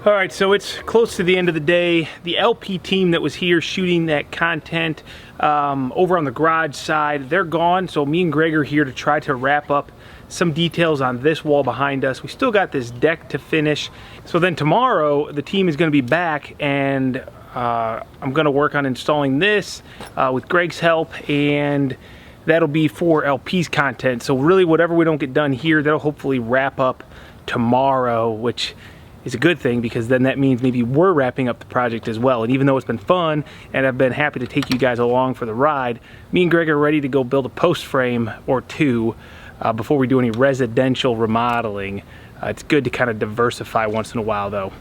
All right, so it's close to the end of the day. The LP team that was here shooting that content over on the garage side, they're gone. So me and Greg are here to try to wrap up some details on this wall behind us. We still got this deck to finish. So then tomorrow, the team is gonna be back and I'm gonna work on installing this with Greg's help, and that'll be for LP's content. So really whatever we don't get done here, that'll hopefully wrap up tomorrow, which is a good thing because then that means maybe we're wrapping up the project as well. And even though it's been fun and I've been happy to take you guys along for the ride, me and Greg are ready to go build a post frame or two before we do any residential remodeling. It's good to kind of diversify once in a while though.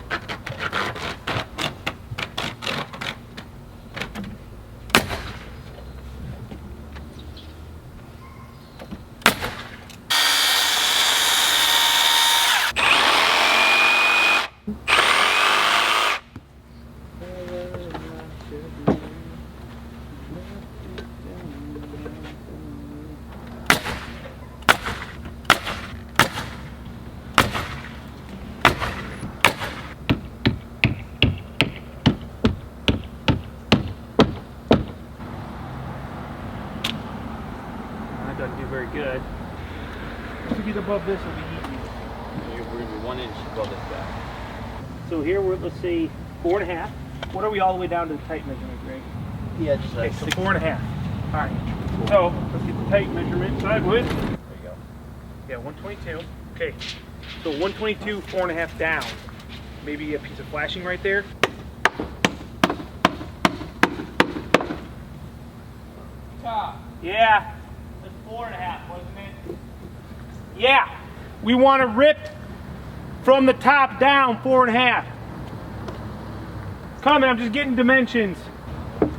Doesn't do very good. To get above this will be easy. We're going to be 1 inch above this guy. So here we're, let's say, 4.5. What are we all the way down to the tape measurement, Greg? Yeah, just okay, so 4.5. All right. Cool. So let's get the tape measurement. Side width. There you go. Yeah, 122. Okay. So 122, 4.5 down. Maybe a piece of flashing right there. Top. Yeah. 4.5, wasn't it? Yeah, we want to rip from the top down 4.5. Come on, I'm just getting dimensions. What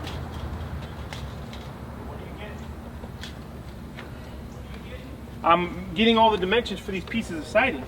are you getting? I'm getting all the dimensions for these pieces of siding.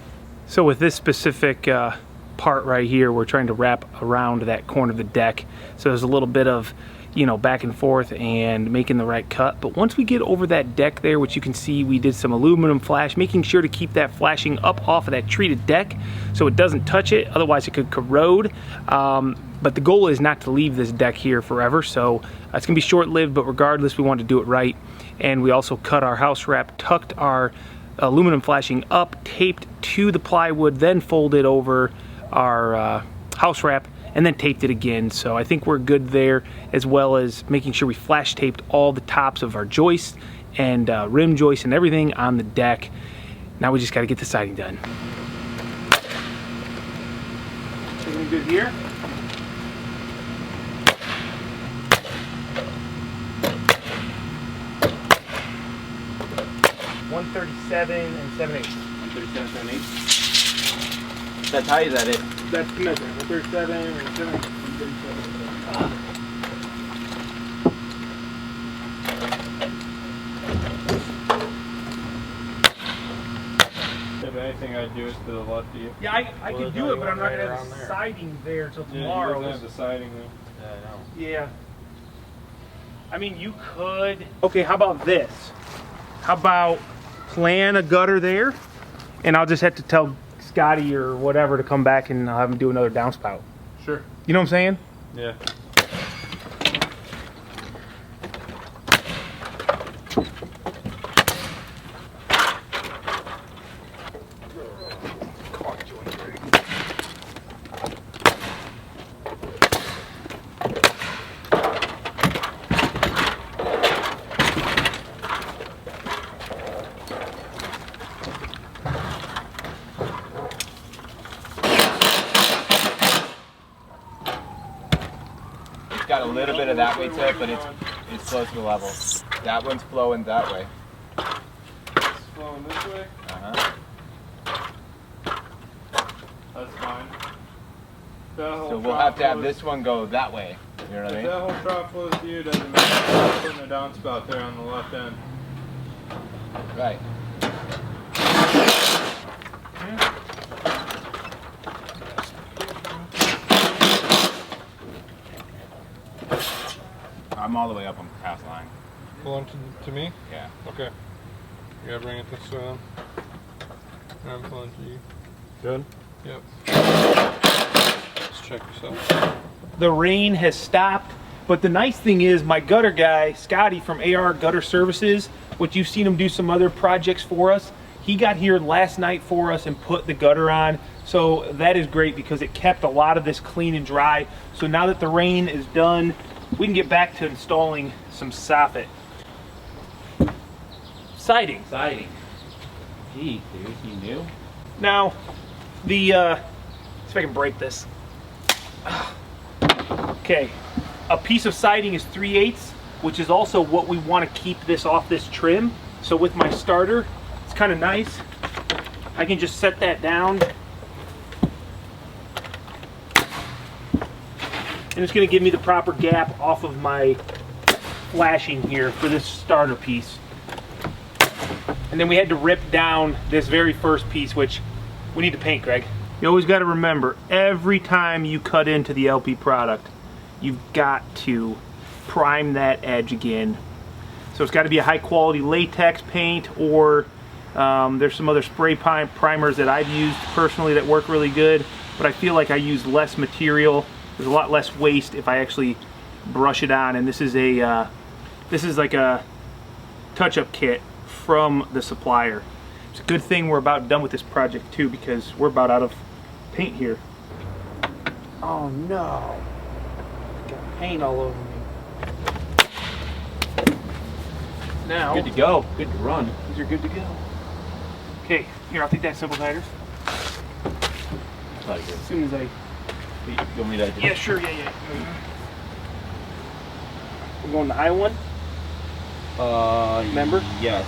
So with this specific part right here, we're trying to wrap around that corner of the deck. So there's a little bit of you know, back and forth and making the right cut. But once we get over that deck there, which you can see we did some aluminum flash, making sure to keep that flashing up off of that treated deck so it doesn't touch it, otherwise it could corrode. But the goal is not to leave this deck here forever, so it's gonna be short-lived, but regardless, we want to do it right. And we also cut our house wrap, tucked our aluminum flashing up, taped to the plywood, then folded over our house wrap, and then taped it again. So I think we're good there, as well as making sure we flash taped all the tops of our joists and rim joists and everything on the deck. Now we just got to get the siding done. Everything good here? .137 and 7/8. 137, 7/8. That's how is that it? That's commensurate. 137 and 7/8. 137. If anything, I'd do it to the left of you. Yeah, I Well, could there's do it, but I'm not only gonna one have right the around there. siding there till Yeah, tomorrow. you have the siding there. Yeah, I know. Yeah. I mean, you could. Okay, how about this? How about plan a gutter there, and I'll just have to tell Scotty or whatever to come back and I'll have him do another downspout. Sure. You know what I'm saying? Yeah. It's got a little bit of that way to it, but it's close to the level. That one's flowing that way. It's flowing this way. Uh-huh. That's fine. That whole So we'll have to have this one go that way. You know what I If mean? that whole trough flows to you, doesn't matter. I'm putting a downspout there on the left end. Right. I'm all the way up on the pass line. Belong to me? Yeah. Okay. You gotta bring it this way then. I'm pulling to you. Good. Yep. Let's check yourself. The rain has stopped, but the nice thing is my gutter guy, Scotty from AR Gutter Services, which you've seen him do some other projects for us, he got here last night for us and put the gutter on. So that is great because it kept a lot of this clean and dry. So now that the rain is done, we can get back to installing some soffit. Siding. Siding. Gee, dude, you knew? Now, the, see if I can break this. Okay, a piece of siding is 3/8, which is also what we want to keep this off this trim. So with my starter, it's kind of nice. I can just set that down. And it's going to give me the proper gap off of my flashing here for this starter piece. And then we had to rip down this very first piece, which we need to paint, Greg. You always got to remember, every time you cut into the LP product, you've got to prime that edge again. So it's got to be a high quality latex paint, or there's some other spray primers that I've used personally that work really good, but I feel like I use less material. There's a lot less waste if I actually brush it on, and this is like a touch-up kit from the supplier. It's a good thing we're about done with this project too, because we're about out of paint here. Oh no, got paint all over me. Now, Good to go. Good to run. these are good to go. Okay, here, I'll take that simple tighter. Like As soon as I, you want me to? yeah, sure, yeah. We're going the high one. Remember? Yes.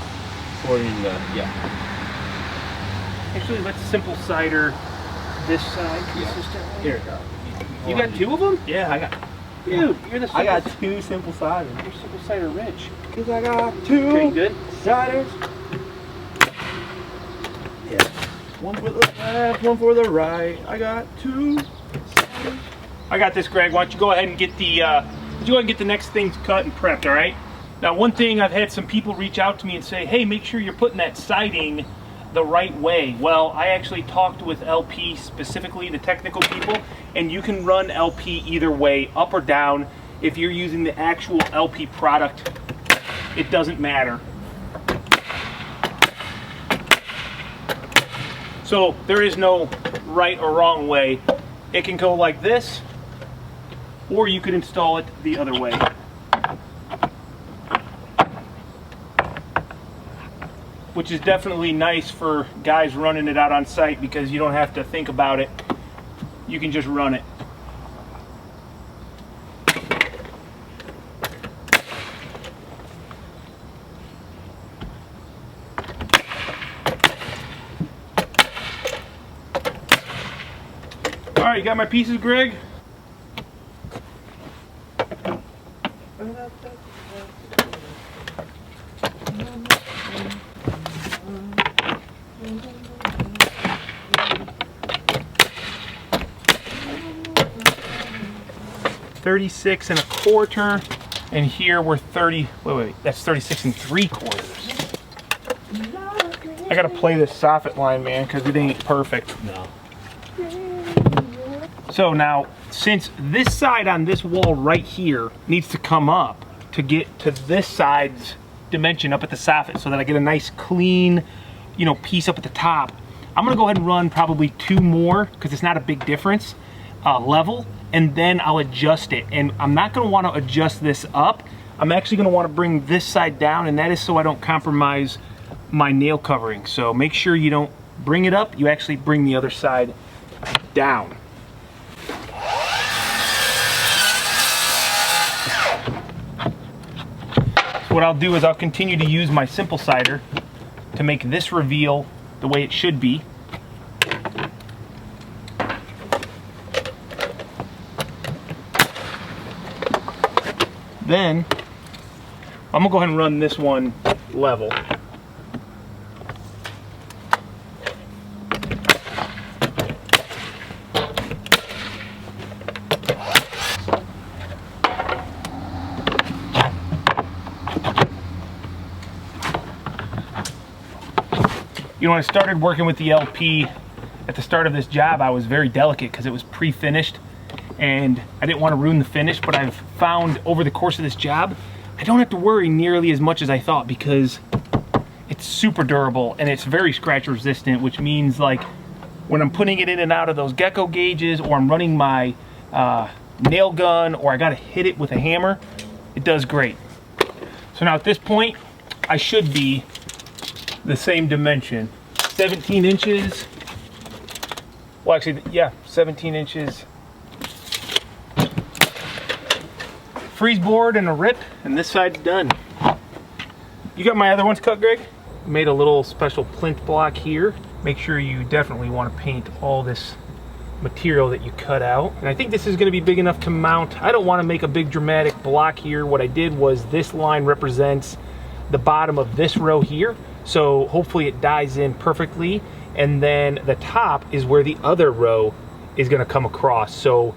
According to yeah. Actually, let's simple cider this side consistently. Here. Go. You got two of them? Yeah, I got. Dude, you're the simple, I got 2 simple ciders. you're simple cider rich. Cause I got 2 Okay, good. ciders. Yeah. One for the left, one for the right. I got 2 ciders. I got this, Greg. Why don't you go ahead and get the Let's go ahead and get the next things cut and prepped, all right? Now, one thing, I've had some people reach out to me and say, hey, make sure you're putting that siding the right way. Well, I actually talked with LP, specifically the technical people, and you can run LP either way, up or down. If you're using the actual LP product, it doesn't matter. So there is no right or wrong way. It can go like this, or you could install it the other way. Which is definitely nice for guys running it out on site because you don't have to think about it. You can just run it. All right, you got my pieces, Greg? 36 and a quarter, and here we're 30. Wait, that's 36 and 3/4. I gotta play this soffit line, man, because it ain't perfect. No. So now, since this side on this wall right here needs to come up to get to this side's dimension up at the soffit, so that I get a nice clean, piece up at the top, I'm gonna go ahead and run probably 2 more because it's not a big difference, level. And then I'll adjust it. And I'm not gonna wanna adjust this up. I'm actually gonna wanna bring this side down, and that is so I don't compromise my nail covering. So make sure you don't bring it up, you actually bring the other side down. So what I'll do is I'll continue to use my simple cider to make this reveal the way it should be. Then I'm gonna go ahead and run this one level. When I started working with the LP at the start of this job, I was very delicate because it was pre-finished and I didn't want to ruin the finish, but I've found over the course of this job, I don't have to worry nearly as much as I thought because it's super durable and it's very scratch resistant, which means like when I'm putting it in and out of those gecko gauges, or I'm running my nail gun, or I gotta hit it with a hammer, it does great. So now at this point, I should be the same dimension, 17 inches. Well, actually, yeah, 17 inches. Freeze board and a rip, and this side's done. You got my other ones cut, Greg? Made a little special plinth block here. Make sure you definitely want to paint all this material that you cut out. And I think this is going to be big enough to mount. I don't want to make a big dramatic block here. What I did was this line represents the bottom of this row here. So hopefully it dies in perfectly. And then the top is where the other row is going to come across. So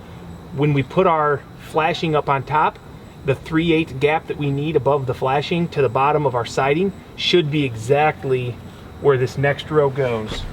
when we put our flashing up on top, the 3/8 gap that we need above the flashing to the bottom of our siding should be exactly where this next row goes.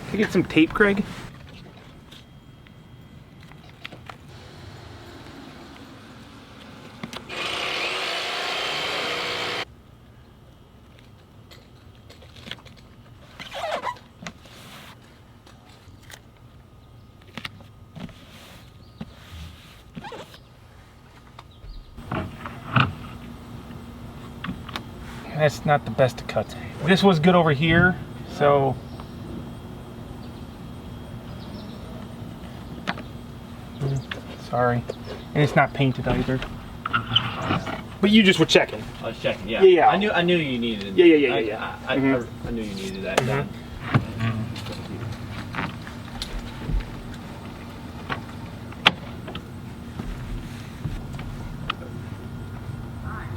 Can you get some tape, Craig? That's not the best of cuts. This was good over here, so sorry. and it's not painted either. But you just were checking. I was checking. Yeah. Yeah. I knew you needed. Yeah. I knew you needed that done.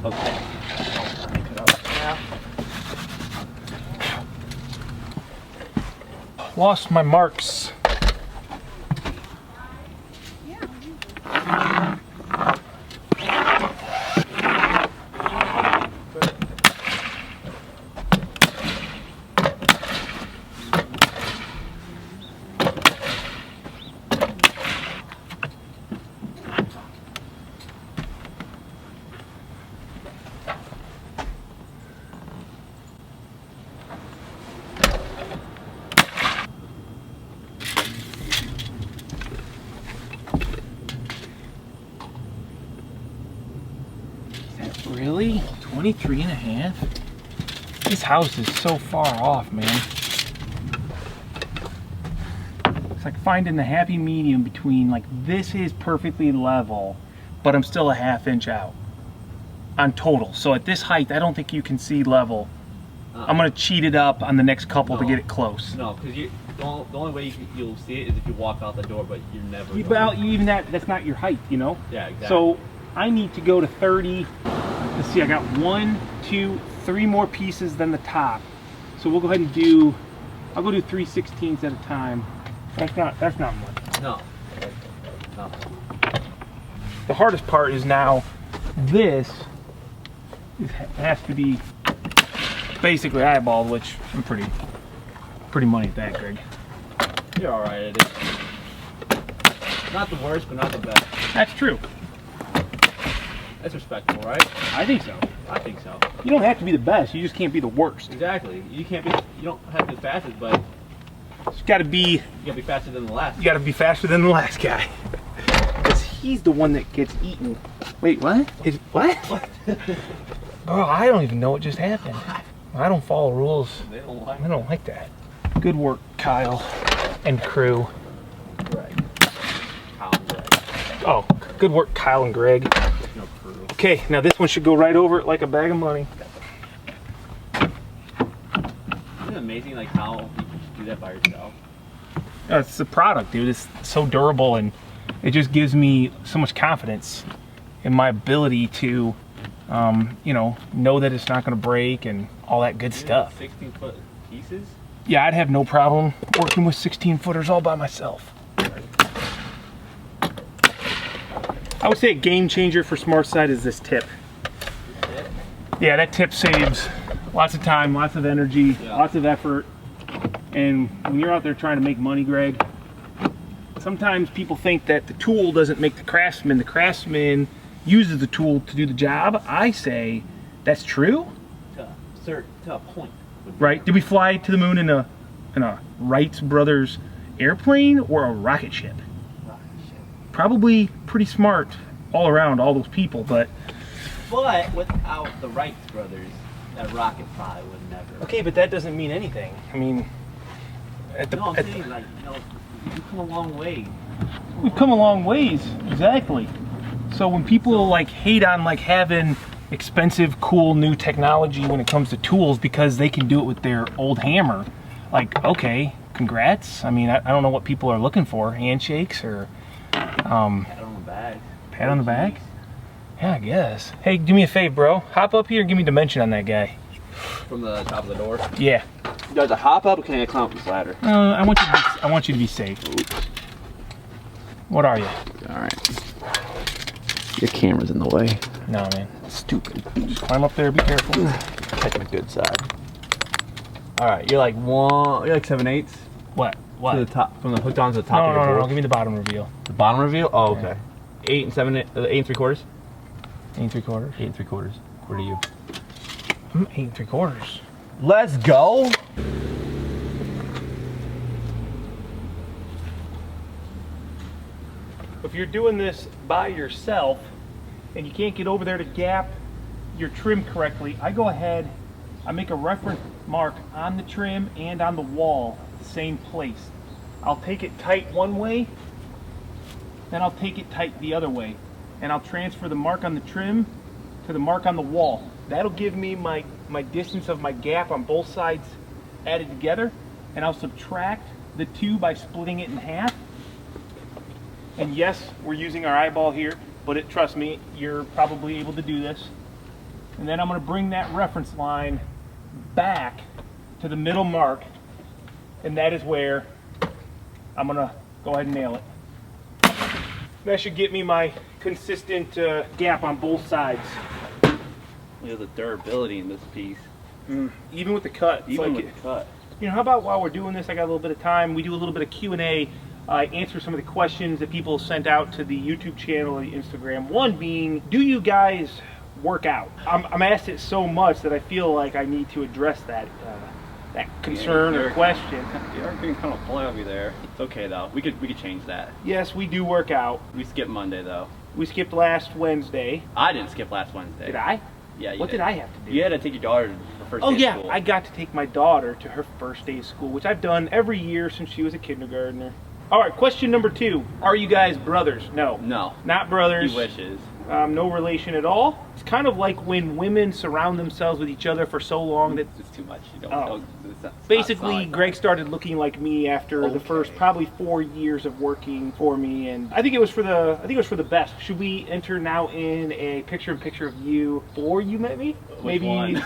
Okay. Lost my marks. Really? 23 and a half? This house is so far off, man. It's like finding the happy medium between, like, this is perfectly level, but I'm still a ½ inch out on total. So at this height, I don't think you can see level. I'm gonna cheat it up on the next couple to get it close. No, because the only way you'll see it is if you walk out the door, but you're never. Even that's not your height, you know? Yeah, exactly. So I need to go to 30. Let's see, I got 1, 2, 3 more pieces than the top. So we'll go ahead and do, I'll go do 3/16 at a time. That's not much. No. The hardest part is now this has to be basically eyeballed, which I'm pretty money at that, Greg. You're alright at it. Not the worst, but not the best. That's true. That's respectable, right? I think so. I think so. You don't have to be the best, you just can't be the worst. Exactly. You don't have to be the fastest, but It's gotta be, you gotta be faster than the last. you gotta be faster than the last guy. Because he's the one that gets eaten. Wait, what? What? Bro, I don't even know what just happened. I don't follow rules. They don't like I don't like that. Good work, Kyle and crew. Right. Right. Oh, good work, Kyle and Greg. No crew. Okay, now this one should go right over it like a bag of money. Isn't it amazing like how you can just do that by yourself? It's the product, dude. It's so durable and it just gives me so much confidence in my ability to, know that it's not going to break and all that good stuff. 16-foot pieces? Yeah, I'd have no problem working with 16-footers all by myself. I would say a game changer for Smartside is this tip. Yeah, that tip saves lots of time, lots of energy, lots of effort. And when you're out there trying to make money, Greg, sometimes people think that the tool doesn't make the craftsman. The craftsman uses the tool to do the job. I say that's true. To a point. Right? Did we fly to the moon in a Wright brothers airplane or a rocket ship? Probably pretty smart all around, all those people, but without the Wright brothers, that rocket probably would never. okay, but that doesn't mean anything. I mean, I'm saying, like, you've come a long way. we've come a long ways, exactly. So when people like hate on like having expensive, cool new technology when it comes to tools because they can do it with their old hammer, like, okay, congrats. I mean, I don't know what people are looking for, handshakes or Pat on the back. pat on the back? Yeah, I guess. Hey, do me a favor, bro. Hop up here and give me dimension on that guy. From the top of the door. Yeah. You guys a hop up or can I climb up this ladder? I want you to be safe. What are you? Alright. Your camera's in the way. No, man. Stupid. Just climb up there. Be careful. Take my good side. Alright, you're like 7/8 What? to the top, from the hook down to the top of your board. No. Give me the bottom reveal. The bottom reveal? Oh, okay. Yeah. 8 3/4? 8 3/4. 8 3/4. Where are you? I'm 8 3/4. Let's go! If you're doing this by yourself and you can't get over there to gap your trim correctly, I go ahead, I make a reference mark on the trim and on the wall, the same place. I'll take it tight one way, then I'll take it tight the other way. and I'll transfer the mark on the trim to the mark on the wall. That'll give me my distance of my gap on both sides added together, and I'll subtract the 2 by splitting it in half. And yes, we're using our eyeball here, but trust me, you're probably able to do this. And then I'm going to bring that reference line back to the middle mark, and that is where I'm going to go ahead and nail it. That should get me my consistent gap on both sides. Look at the durability in this piece. Even with the cut. It's Even like with the cut. You know, how about while we're doing this, I got a little bit of time, we do a little bit of Q&A. I answer some of the questions that people sent out to the YouTube channel and Instagram. One being, do you guys work out? I'm asked it so much that I feel like I need to address that concern or question. You are getting kind of flabby there. It's okay though. We could change that. Yes, we do work out. We skipped Monday though. We skipped last Wednesday. I didn't skip last Wednesday. Did I? Yeah, you What did I have to do? You had to take your daughter to her first Oh day yeah, of school. I got to take my daughter to her first day of school, which I've done every year since she was a kindergartner. All right, question number 2. Are you guys brothers? No. No. Not brothers. He wishes. No relation at all. It's kind of like when women surround themselves with each other for so long that It's too much. You Oh. don't. It's not basically like Greg started looking like me after the Okay. first probably 4 years of working for me, and I think it was for the best. Should we enter now in a picture-in-picture of you before you met me? Which Maybe one?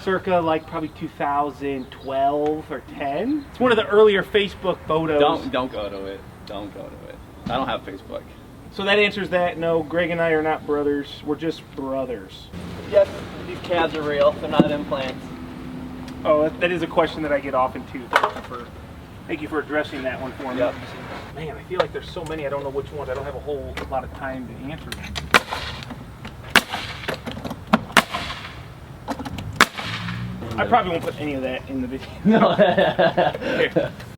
circa like probably 2012 or 10. It's one of the earlier Facebook photos. Don't go to it. Don't go to it. I don't have Facebook. So that answers that. No, Greg and I are not brothers. We're just brothers. Yes, these calves are real. They're not implants. Oh, that is a question that I get often too. Thank you for addressing that one for me. Yep. Man, I feel like there's so many, I don't know which ones. I don't have a whole lot of time to answer them. I probably won't put any of that in the video. No. Here.